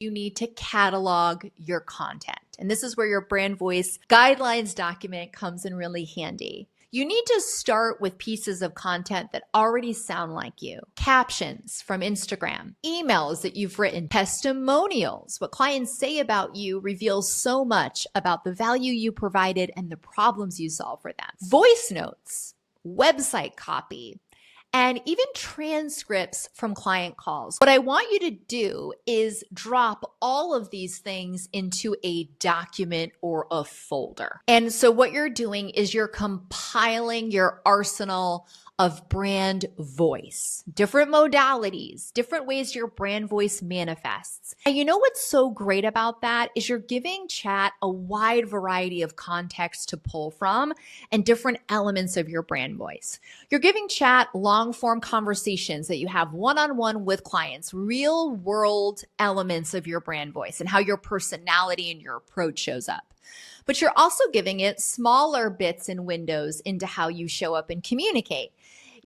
You need to catalog your content. And this is where your brand voice guidelines document comes in really handy. You need to start with pieces of content that already sound like you. Captions from Instagram, emails that you've written, testimonials. What clients say about you reveals so much about the value you provided and the problems you solve for them. Voice notes, website copy, and even transcripts from client calls. What I want you to do is drop all of these things into a document or a folder. And so what you're doing is you're compiling your arsenal of brand voice, different modalities, different ways your brand voice manifests. And you know what's so great about that is you're giving chat a wide variety of context to pull from and different elements of your brand voice. You're giving chat long form conversations that you have one-on-one with clients, real world elements of your brand voice and how your personality and your approach shows up. But you're also giving it smaller bits and windows into how you show up and communicate.